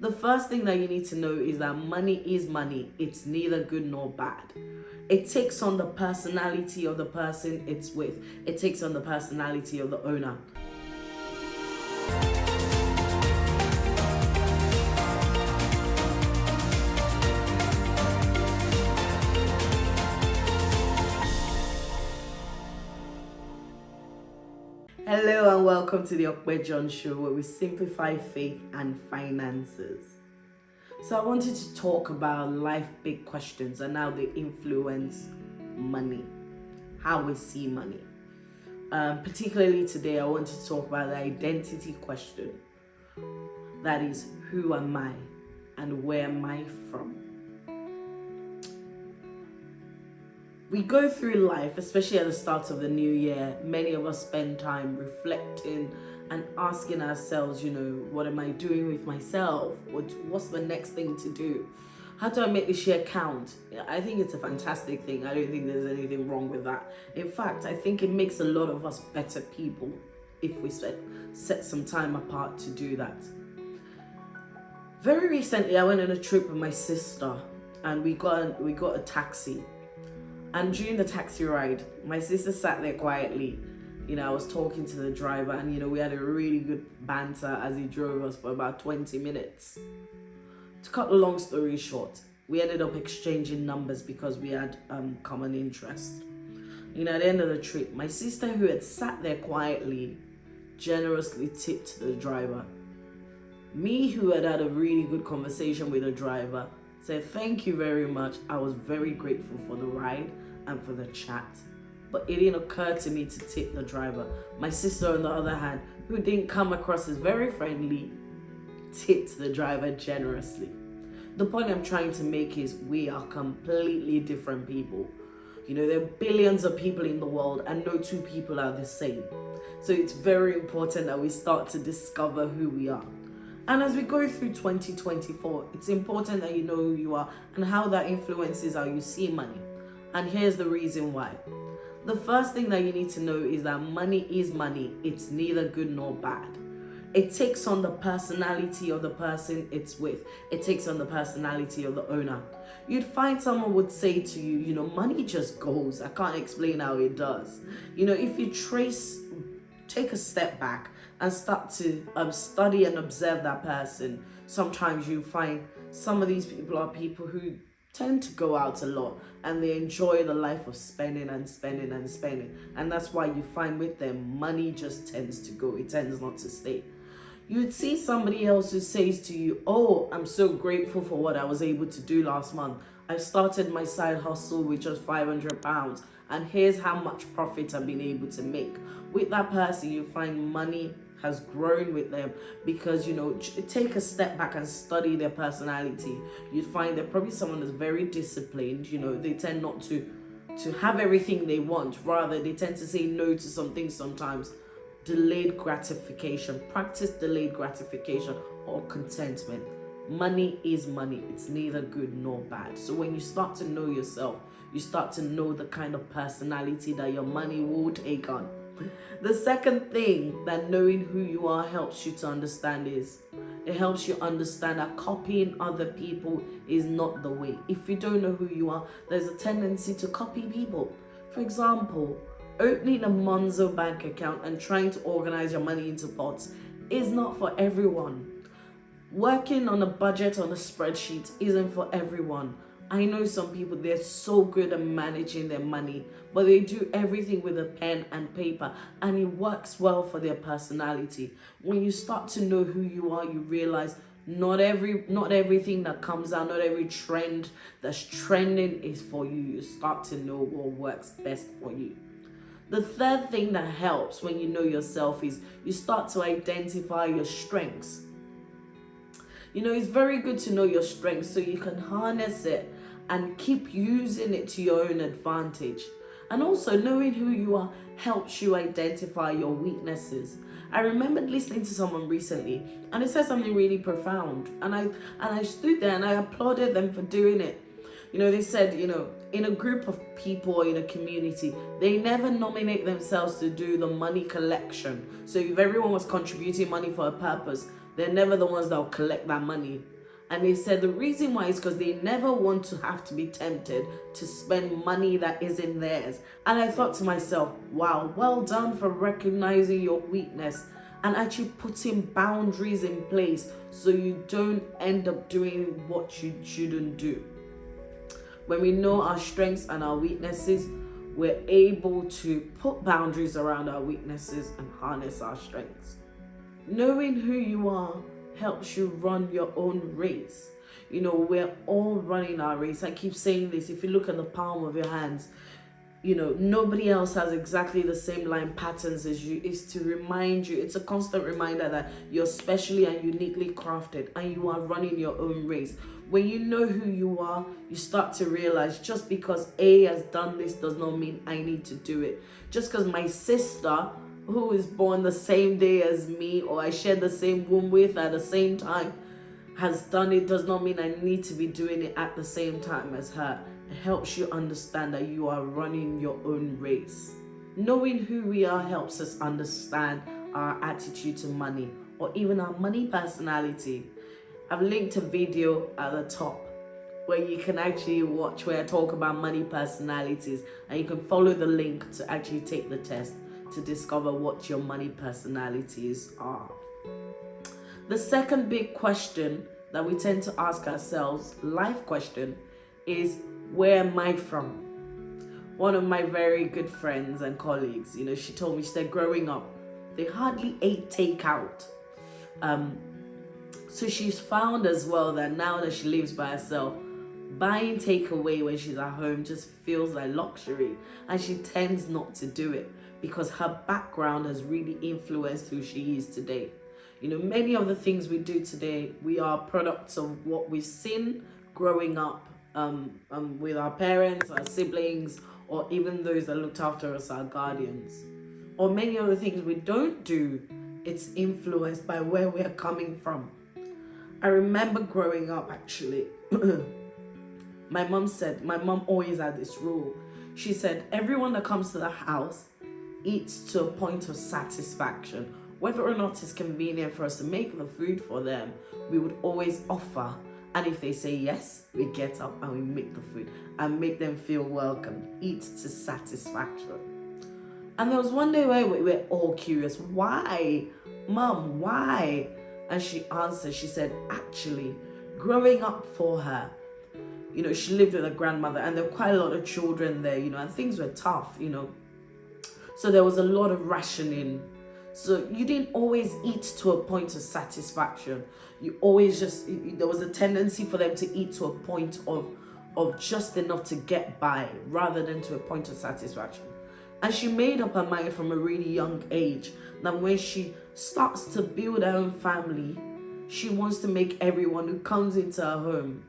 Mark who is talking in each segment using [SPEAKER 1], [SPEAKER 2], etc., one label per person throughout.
[SPEAKER 1] The first thing that you need to know is that money is money. It's neither good nor bad. It takes on the personality of the person it's with. It takes on the personality of the owner. Hello and welcome to the Okwe John Show, where we simplify faith and finances. So I wanted to talk about life big questions and how they influence money, how we see money. Particularly today, I want to talk about the identity question. That is, who am I and where am I from? We go through life, especially at the start of the new year. Many of us spend time reflecting and asking ourselves, what am I doing with myself? What's the next thing to do? How do I make this year count? I think it's a fantastic thing. I don't think there's anything wrong with that. In fact, I think it makes a lot of us better people if we set some time apart to do that. Very recently, I went on a trip with my sister and we got a taxi. And during the taxi ride, my sister sat there quietly. I was talking to the driver and, we had a really good banter as he drove us for about 20 minutes. To cut the long story short, we ended up exchanging numbers because we had common interest. At the end of the trip, my sister, who had sat there quietly, generously tipped the driver. Me, who had a really good conversation with the driver, said, "Thank you very much. I was very grateful for the ride and for the chat." But it didn't occur to me to tip the driver. My sister, on the other hand, who didn't come across as very friendly, tipped the driver generously. The point I'm trying to make is we are completely different people. There are billions of people in the world and no two people are the same. So it's very important that we start to discover who we are. And as we go through 2024, it's important that you know who you are and how that influences how you see money. And here's the reason why. The first thing that you need to know is that money is money. It's neither good nor bad. It takes on the personality of the person it's with. It takes on the personality of the owner. You'd find someone would say to you, money just goes. I can't explain how it does. If you take a step back and start to study and observe that person, sometimes you find some of these people are people who tend to go out a lot and they enjoy the life of spending and spending and spending. And that's why you find with them, money just tends to go. It tends not to stay. You'd see somebody else who says to you, "Oh, I'm so grateful for what I was able to do last month. I started my side hustle with just £500 and here's how much profit I've been able to make." With that person, you find money has grown with them because, take a step back and study their personality. You'd find they're probably someone that's very disciplined. They tend not to have everything they want. Rather, they tend to say no to some things sometimes. Delayed gratification. Practice delayed gratification or contentment. Money is money. It's neither good nor bad. So when you start to know yourself, you start to know the kind of personality that your money will take on. The second thing that knowing who you are helps you to understand is it helps you understand that copying other people is not the way. If you don't know who you are, there's a tendency to copy people. For example, opening a Monzo bank account and trying to organize your money into pots is not for everyone. Working on a budget on a spreadsheet isn't for everyone. I know some people, they're so good at managing their money, but they do everything with a pen and paper and it works well for their personality. When you start to know who you are, you realize not everything that comes out, not every trend that's trending is for you. You start to know what works best for you. The third thing that helps when you know yourself is you start to identify your strengths. It's very good to know your strengths so you can harness it and keep using it to your own advantage. And also knowing who you are helps you identify your weaknesses. I remembered listening to someone recently and it said something really profound. And I stood there and I applauded them for doing it. They said, in a group of people, in a community, they never nominate themselves to do the money collection. So if everyone was contributing money for a purpose, They're never the ones that will collect that money. And they said the reason why is because they never want to have to be tempted to spend money that isn't theirs. And I thought to myself, wow, well done for recognizing your weakness and actually putting boundaries in place so you don't end up doing what you shouldn't do. When we know our strengths and our weaknesses, we're able to put boundaries around our weaknesses and harness our strengths. Knowing who you are helps you run your own race. We're all running our race. I keep saying this. If you look at the palm of your hands, nobody else has exactly the same line patterns as you. It's to remind you, it's a constant reminder that you're specially and uniquely crafted and you are running your own race. When you know who you are, you start to realize just because A has done this does not mean I need to do it. Just because my sister, who is born the same day as me, or I share the same womb with at the same time, has done it does not mean I need to be doing it at the same time as her. It helps you understand that you are running your own race. Knowing who we are helps us understand our attitude to money, or even our money personality. I've linked a video at the top where you can actually watch where I talk about money personalities, and you can follow the link to actually take the test to discover what your money personalities are. The second big question that we tend to ask ourselves, life question, is where am I from? One of my very good friends and colleagues, she told me, she said growing up, they hardly ate takeout. So she's found as well that now that she lives by herself, buying takeaway when she's at home just feels like luxury, and she tends not to do it because her background has really influenced who she is today. Many of the things we do today, we are products of what we've seen growing up with our parents, our siblings, or even those that looked after us, our guardians. Or many of the things we don't do, it's influenced by where we're coming from. I remember growing up, actually, my mom always had this rule. She said, everyone that comes to the house eats to a point of satisfaction. Whether or not it's convenient for us to make the food for them, we would always offer. And if they say yes, we get up and we make the food and make them feel welcome. Eat to satisfaction. And there was one day where we were all curious. Why? Mom, why? And she answered, she said, actually, growing up for her, she lived with her grandmother and there were quite a lot of children there, and things were tough, So there was a lot of rationing. So you didn't always eat to a point of satisfaction. You always there was a tendency for them to eat to a point of just enough to get by rather than to a point of satisfaction. And she made up her mind from a really young age that when she starts to build her own family, she wants to make everyone who comes into her home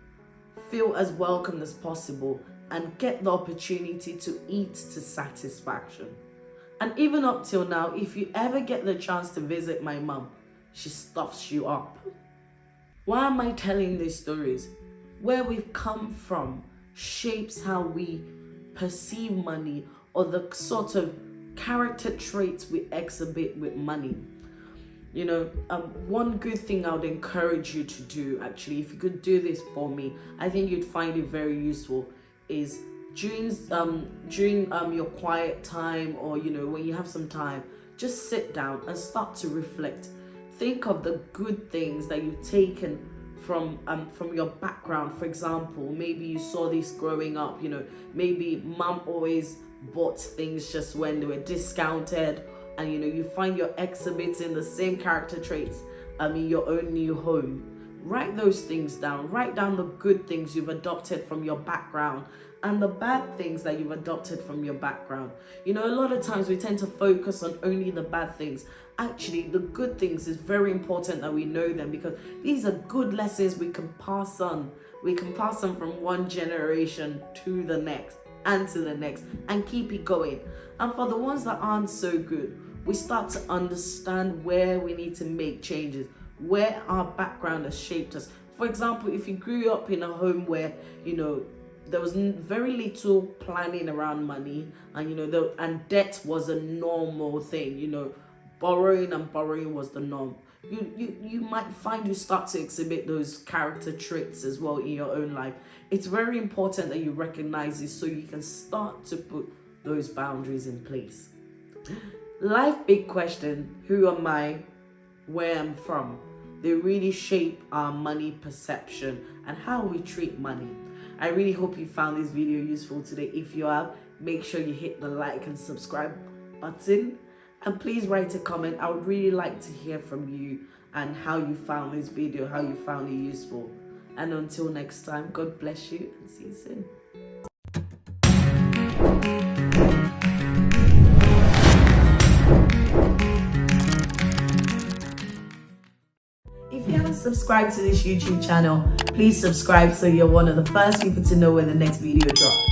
[SPEAKER 1] feel as welcome as possible and get the opportunity to eat to satisfaction. And even up till now, if you ever get the chance to visit my mom, she stuffs you up. Why am I telling these stories? Where we've come from shapes how we perceive money or the sort of character traits we exhibit with money. One good thing I would encourage you to do, actually, if you could do this for me, I think you'd find it very useful, is during your quiet time, or when you have some time, just sit down and start to reflect. Think of the good things that you've taken from your background. For example, maybe you saw this growing up, maybe mom always bought things just when they were discounted, and you find you're exhibiting the same character traits in your own new home. Write those things down. Write down the good things you've adopted from your background and the bad things that you've adopted from your background. A lot of times we tend to focus on only the bad things. Actually, the good things is very important that we know them, because these are good lessons we can pass on. We can pass them from one generation to the next and to the next and keep it going. And for the ones that aren't so good, we start to understand where we need to make changes, where our background has shaped us. For example, if you grew up in a home where, there was very little planning around money, and, and debt was a normal thing, borrowing was the norm. you might find you start to exhibit those character traits as well in your own life. It's very important that you recognize this so you can start to put those boundaries in place. Life big question: who am I? Where I'm from? They really shape our money perception and how we treat money. I really hope you found this video useful today. If you have, make sure you hit the like and subscribe button, and please write a comment. I would really like to hear from you and how you found this video, how you found it useful. And until next time, God bless you and see you soon. If you haven't subscribed to this YouTube channel, please subscribe so you're one of the first people to know when the next video drops.